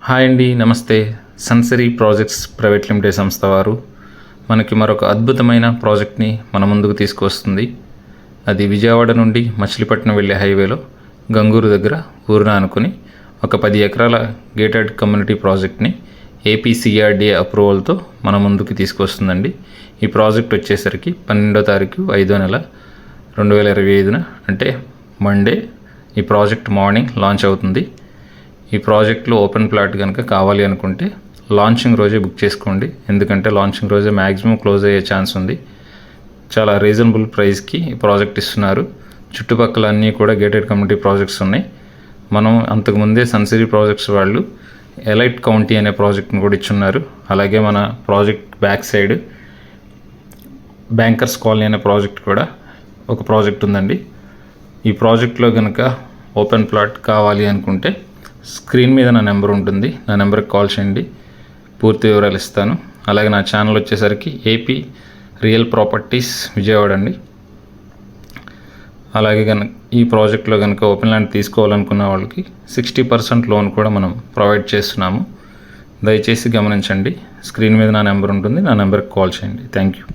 Hi అండి, నమస్తే. సన్సరీ projects private limited సంస్థ వారు మనకి మరొక అద్భుతమైన ప్రాజెక్ట్ని మన ముందుకు తీసుకొస్తుంది. అది విజయవాడ నుండి మచిలీపట్నం వెళ్ళే హైవేలో గంగూరు దగ్గర ఊరున అనుకుని ఒక 10 ఎకరాల గేటెడ్ కమ్యూనిటీ ప్రాజెక్ట్ని ఏపీసీఆర్డీఏ అప్రూవల్తో మన ముందుకు తీసుకొస్తుందండి. ఈ ప్రాజెక్ట్ వచ్చేసరికి 12వ తారీఖు 5వ నెల 2025 అంటే మండే ఈ ప్రాజెక్ట్ మార్నింగ్ లాంచ్ అవుతుంది. ఈ ప్రాజెక్ట్లో ఓపెన్ ప్లాట్ కనుక కావాలి అనుకుంటే లాంచింగ్ రోజే బుక్ చేసుకోండి, ఎందుకంటే లాంచింగ్ రోజే మ్యాక్సిమం క్లోజ్ అయ్యే ఛాన్స్ ఉంది. చాలా రీజనబుల్ ప్రైస్కి ఈ ప్రాజెక్ట్ ఇస్తున్నారు. చుట్టుపక్కల అన్నీ కూడా గేటెడ్ కమ్యూనిటీ ప్రాజెక్ట్స్ ఉన్నాయి. మనం అంతకుముందే సన్సిరీ ప్రాజెక్ట్స్ వాళ్ళు ఎలైట్ కౌంటీ అనే ప్రాజెక్ట్ని కూడా ఇచ్చున్నారు. అలాగే మన project back side bankers colony అనే ప్రాజెక్ట్ కూడా ఒక ప్రాజెక్ట్ ఉందండి. ఈ ప్రాజెక్ట్లో కనుక ఓపెన్ ప్లాట్ కావాలి అనుకుంటే స్క్రీన్ మీద నా నెంబర్ ఉంటుంది, నా నెంబర్కి కాల్ చేయండి, పూర్తి వివరాలు ఇస్తాను. అలాగే నా ఛానల్ వచ్చేసరికి ఏపీ రియల్ ప్రాపర్టీస్ విజయవాడ అండి. అలాగే కనుక ఈ ప్రాజెక్ట్లో కనుక ఓపెన్ ల్యాండ్ తీసుకోవాలనుకున్న వాళ్ళకి 60% లోన్ కూడా మనం ప్రొవైడ్ చేస్తున్నాము. దయచేసి గమనించండి, స్క్రీన్ మీద నా నెంబర్ ఉంటుంది, నా నెంబర్కి కాల్ చేయండి. Thank you.